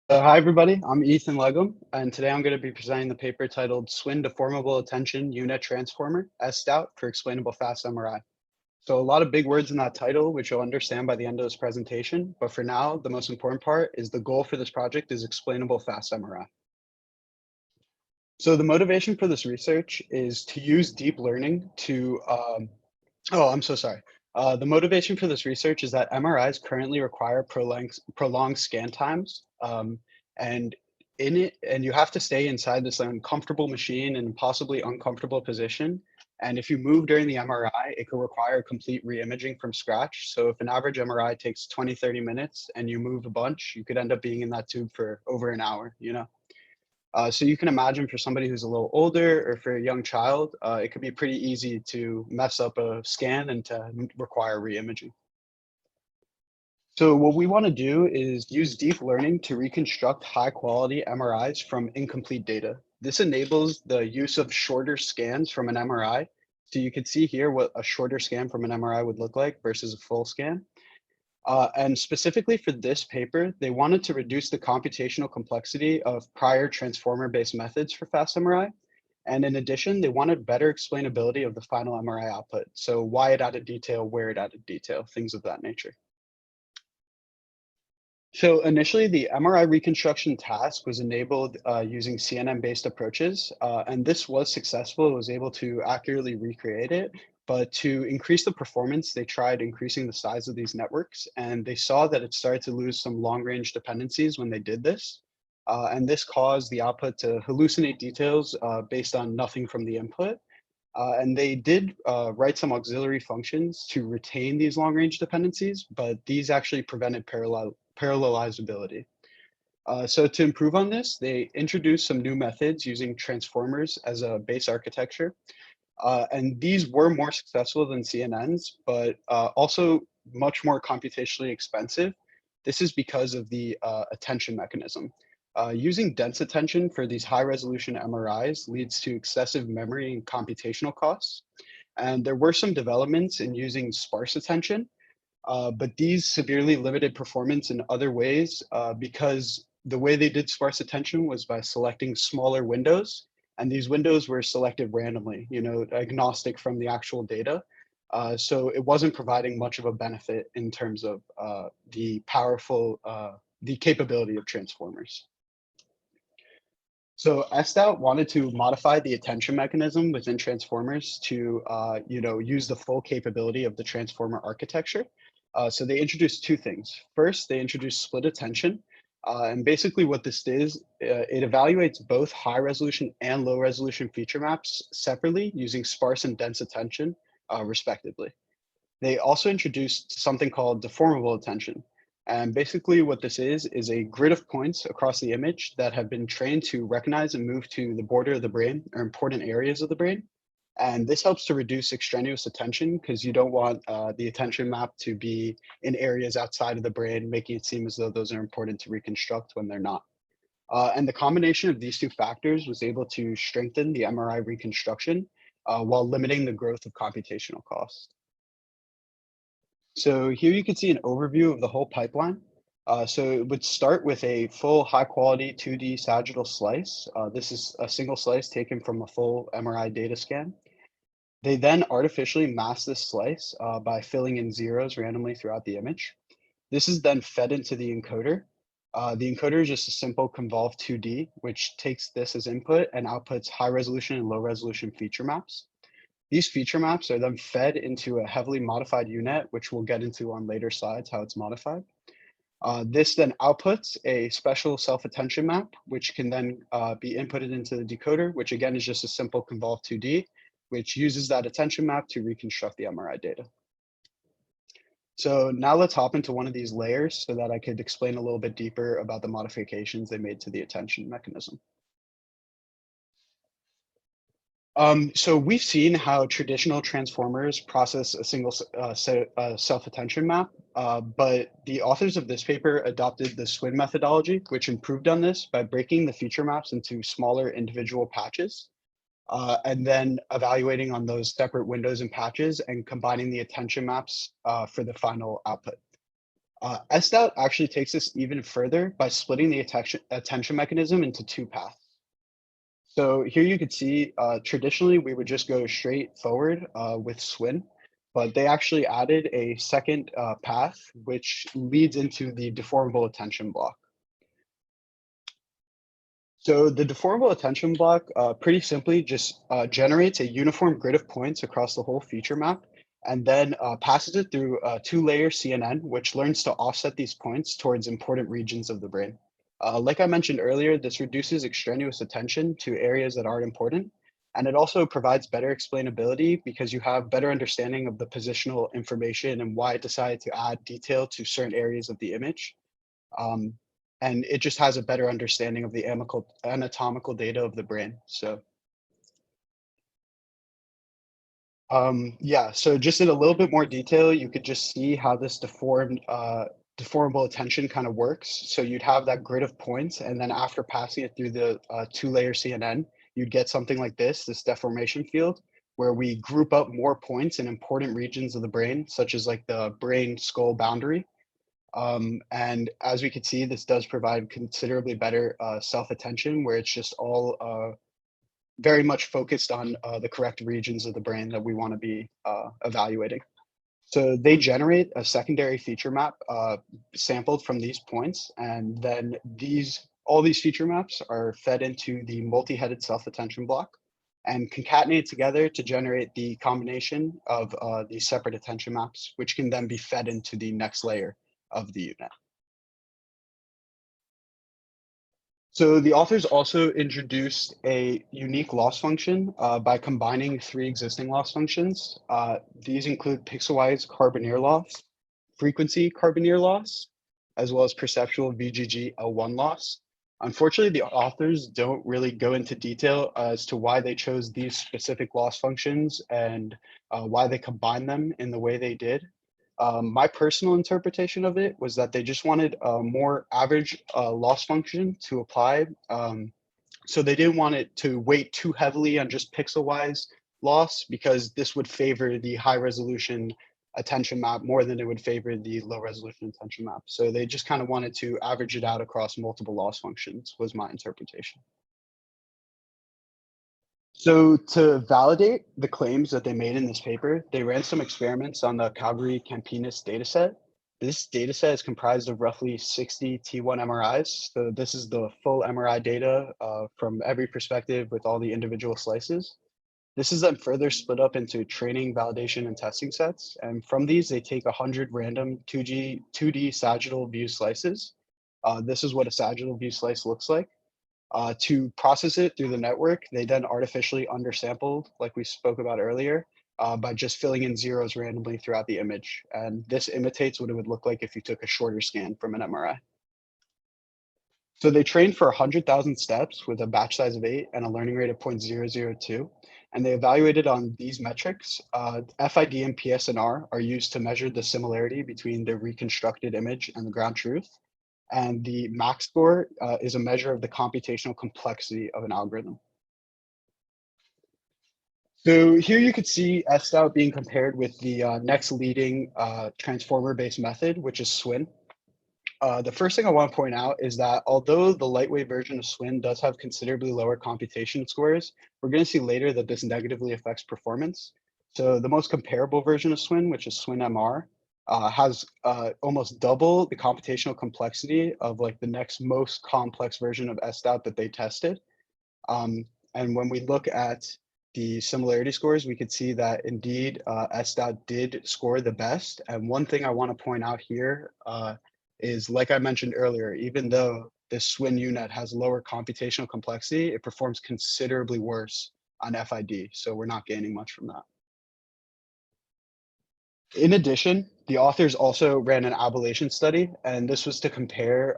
Hi, everybody. I'm Ethan Legum, and today I'm going to be presenting the paper titled Swin Deformable Attention Unit Transformer, SDAUT, for Explainable Fast MRI. So a lot of big words in that title, which you'll understand by the end of this presentation. But for now, the most important part is the goal for this project is explainable fast MRI. So the motivation for this research is to use deep learning to oh, I'm so sorry. The motivation for this research is that MRIs currently require prolonged scan times, and and you have to stay inside this uncomfortable machine and possibly uncomfortable position. And if you move during the MRI, it could require complete re-imaging from scratch. So if an average MRI takes 20, 30 minutes and you move a bunch, you could end up being in that tube for over an hour, you know? So you can imagine for somebody who's a little older or for a young child, it could be pretty easy to mess up a scan and to require re-imaging. So what we want to do is use deep learning to reconstruct high quality MRIs from incomplete data. This enables the use of shorter scans from an MRI. So you can see here what a shorter scan from an MRI would look like versus a full scan. And specifically for this paper, they wanted to reduce the computational complexity of prior transformer-based methods for fast MRI. And in addition, they wanted better explainability of the final MRI output. So why it added detail, where it added detail, things of that nature. So initially, the MRI reconstruction task was enabled using CNN-based approaches, and this was successful. It was able to accurately recreate it, but to increase the performance, they tried increasing the size of these networks, and they saw that it started to lose some long-range dependencies when they did this. And this caused the output to hallucinate details based on nothing from the input. And they did write some auxiliary functions to retain these long-range dependencies, but these actually prevented parallelizability. So to improve on this, they introduced some new methods using transformers as a base architecture. And these were more successful than CNNs, but also much more computationally expensive. This is because of the attention mechanism. Using dense attention for these high resolution MRIs leads to excessive memory and computational costs. And there were some developments in using sparse attention, but these severely limited performance in other ways because the way they did sparse attention was by selecting smaller windows, and these windows were selected randomly, you know, agnostic from the actual data. So it wasn't providing much of a benefit in terms of the capability of transformers. So SDAUT wanted to modify the attention mechanism within transformers to, use the full capability of the transformer architecture. So they introduced two things. First, they introduced split attention. And basically what this is, it evaluates both high resolution and low resolution feature maps separately using sparse and dense attention, respectively. They also introduced something called deformable attention. And basically what this is a grid of points across the image that have been trained to recognize and move to the border of the brain or important areas of the brain. And this helps to reduce extraneous attention because you don't want the attention map to be in areas outside of the brain, making it seem as though those are important to reconstruct when they're not. And the combination of these two factors was able to strengthen the MRI reconstruction while limiting the growth of computational costs. So here you can see an overview of the whole pipeline. So it would start with a full high quality 2D sagittal slice. This is a single slice taken from a full MRI data scan. They then artificially mask this slice by filling in zeros randomly throughout the image. This is then fed into the encoder. The encoder is just a simple convolve 2D, which takes this as input and outputs high resolution and low resolution feature maps. These feature maps are then fed into a heavily modified UNet, which we'll get into on later slides, how it's modified. This then outputs a special self-attention map, which can then be inputted into the decoder, which again is just a simple convolve 2D, which uses that attention map to reconstruct the MRI data. So now let's hop into one of these layers so that I could explain a little bit deeper about the modifications they made to the attention mechanism. So we've seen how traditional transformers process a single self-attention map, but the authors of this paper adopted the Swin methodology, which improved on this by breaking the feature maps into smaller individual patches, and then evaluating on those separate windows and patches and combining the attention maps for the final output. SDAUT actually takes this even further by splitting the attention mechanism into two paths. So here you could see, traditionally we would just go straight forward with Swin, but they actually added a second path, which leads into the deformable attention block. So the deformable attention block, pretty simply just generates a uniform grid of points across the whole feature map, and then passes it through a two-layer CNN, which learns to offset these points towards important regions of the brain. Like I mentioned earlier, this reduces extraneous attention to areas that aren't important, and it also provides better explainability because you have better understanding of the positional information and why it decided to add detail to certain areas of the image. Um, and it just has a better understanding of the anatomical data of the brain. So, yeah, so just in a little bit more detail, you could just see how this deformable attention kind of works. So you'd have that grid of points, and then after passing it through the two-layer CNN, you'd get something like this deformation field, where we group up more points in important regions of the brain, such as like the brain-skull boundary. And as we can see, this does provide considerably better self-attention, where it's just all very much focused on the correct regions of the brain that we want to be evaluating. So they generate a secondary feature map sampled from these points, and then all these feature maps are fed into the multi-headed self-attention block and concatenate together to generate the combination of these separate attention maps, which can then be fed into the next layer of the unit. So the authors also introduced a unique loss function by combining three existing loss functions. These include pixelwise carbonyr loss, frequency carbonyr loss, as well as perceptual VGG L1 loss. Unfortunately, the authors don't really go into detail as to why they chose these specific loss functions and why they combined them in the way they did. My personal interpretation of it was that they just wanted a more average loss function to apply. So they didn't want it to weight too heavily on just pixel-wise loss because this would favor the high resolution attention map more than it would favor the low resolution attention map. So they just kind of wanted to average it out across multiple loss functions was my interpretation. So to validate the claims that they made in this paper, they ran some experiments on the Calgary Campinas dataset. This dataset is comprised of roughly 60 T1 MRIs. So this is the full MRI data from every perspective with all the individual slices. This is then further split up into training, validation, and testing sets. And from these, they take 100 random 2D sagittal view slices. This is what a sagittal view slice looks like. To process it through the network, they then artificially undersampled, like we spoke about earlier, by just filling in zeros randomly throughout the image. And this imitates what it would look like if you took a shorter scan from an MRI. So they trained for 100,000 steps with a batch size of 8 and a learning rate of 0.002. And they evaluated on these metrics. FID and PSNR are used to measure the similarity between the reconstructed image and the ground truth. And the max score is a measure of the computational complexity of an algorithm. So here you could see SDAUT being compared with the next leading transformer-based method, which is Swin. The first thing I want to point out is that although the lightweight version of Swin does have considerably lower computation scores, we're going to see later that this negatively affects performance. So the most comparable version of Swin, which is Swin MR, has almost double the computational complexity of like the next most complex version of SDAUT that they tested. And when we look at the similarity scores, we could see that indeed SDAUT did score the best. And one thing I want to point out here is, like I mentioned earlier, even though this Swin unit has lower computational complexity, it performs considerably worse on FID. So we're not gaining much from that. In addition, the authors also ran an ablation study, and this was to compare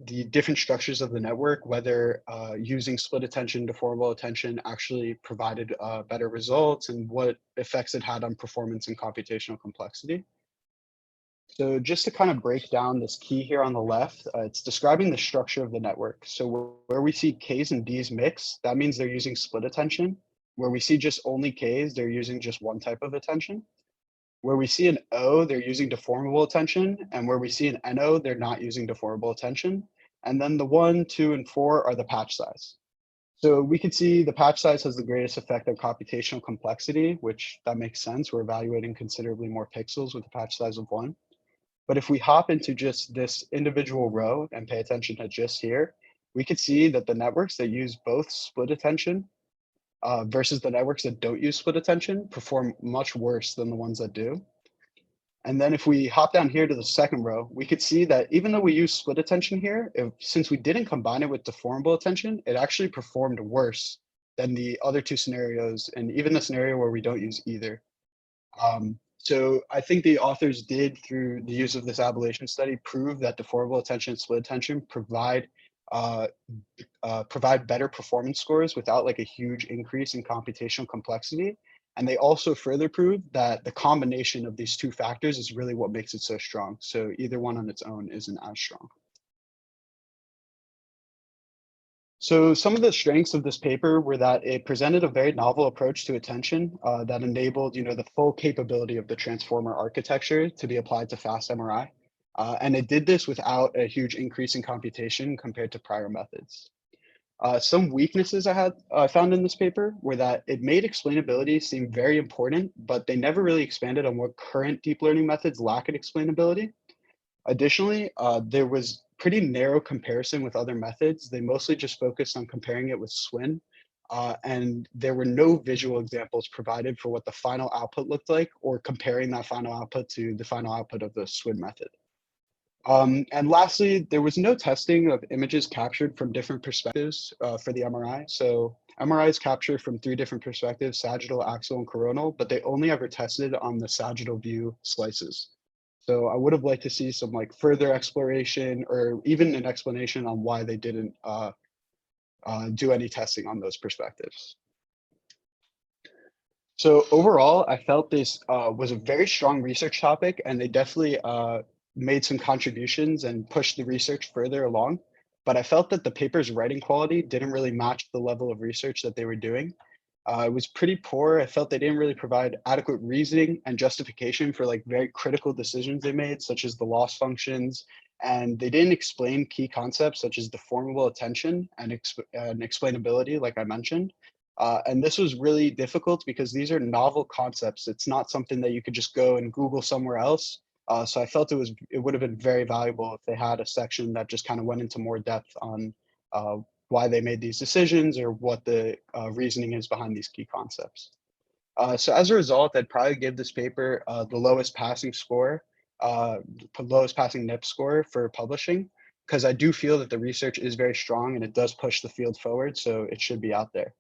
the different structures of the network, whether using split attention, deformable attention actually provided better results and what effects it had on performance and computational complexity. So just to kind of break down this key here on the left, it's describing the structure of the network. So where we see Ks and Ds mix, that means they're using split attention. Where we see just only Ks, they're using just one type of attention. Where we see an O, they're using deformable attention, and where we see an NO, they're not using deformable attention. And then the 1, 2, and 4 are the patch size. So we could see the patch size has the greatest effect on computational complexity, which that makes sense. We're evaluating considerably more pixels with a patch size of 1. But if we hop into just this individual row and pay attention to just here, we could see that the networks that use both split attention versus the networks that don't use split attention perform much worse than the ones that do. And then if we hop down here to the second row, we could see that even though we use split attention here, since we didn't combine it with deformable attention, it actually performed worse than the other two scenarios, and even the scenario where we don't use either. So I think the authors did, through the use of this ablation study, prove that deformable attention and split attention uh, provide better performance scores without like a huge increase in computational complexity. And they also further prove that the combination of these two factors is really what makes it so strong. So either one on its own isn't as strong. So some of the strengths of this paper were that it presented a very novel approach to attention that enabled, the full capability of the transformer architecture to be applied to fast MRI. And it did this without a huge increase in computation compared to prior methods. Some weaknesses I found in this paper were that it made explainability seem very important, but they never really expanded on what current deep learning methods lack in explainability. Additionally, there was pretty narrow comparison with other methods. They mostly just focused on comparing it with Swin, and there were no visual examples provided for what the final output looked like or comparing that final output to the final output of the Swin method. And lastly, there was no testing of images captured from different perspectives for the MRI. So MRI is captured from 3 different perspectives: sagittal, axial, and coronal, but they only ever tested on the sagittal view slices. So I would have liked to see some like further exploration or even an explanation on why they didn't do any testing on those perspectives. So overall, I felt this was a very strong research topic, and they definitely made some contributions and pushed the research further along. But I felt that the paper's writing quality didn't really match the level of research that they were doing. It was pretty poor. I felt they didn't really provide adequate reasoning and justification for like very critical decisions they made, such as the loss functions, and they didn't explain key concepts such as deformable attention and explainability, like I mentioned. And this was really difficult because these are novel concepts. It's not something that you could just go and Google somewhere else. So I felt it would have been very valuable if they had a section that just kind of went into more depth on uh, why they made these decisions or what the reasoning is behind these key concepts. So as a result, I'd probably give this paper the lowest passing score, lowest passing NIP score for publishing, because I do feel that the research is very strong and it does push the field forward, so it should be out there.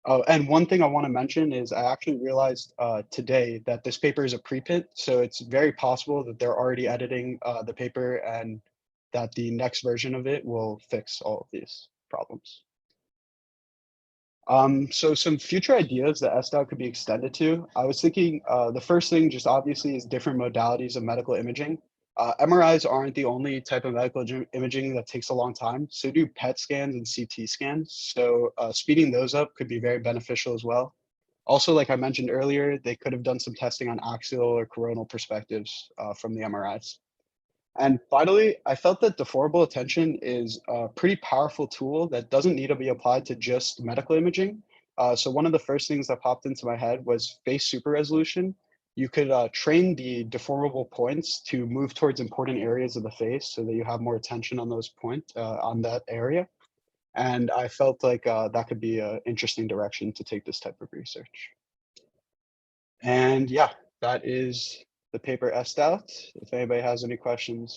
Oh, and one thing I want to mention is I actually realized today that this paper is a preprint, so it's very possible that they're already editing the paper and that the next version of it will fix all of these problems. So some future ideas that SDAUT could be extended to, I was thinking the first thing just obviously is different modalities of medical imaging. MRIs aren't the only type of medical imaging that takes a long time. So do PET scans and CT scans. So speeding those up could be very beneficial as well. Also, like I mentioned earlier, they could have done some testing on axial or coronal perspectives from the MRIs. And finally, I felt that deformable attention is a pretty powerful tool that doesn't need to be applied to just medical imaging. So one of the first things that popped into my head was face super resolution. You could train the deformable points to move towards important areas of the face so that you have more attention on those points on that area. And I felt like that could be an interesting direction to take this type of research. And yeah, that is the paper SDAUT. If anybody has any questions.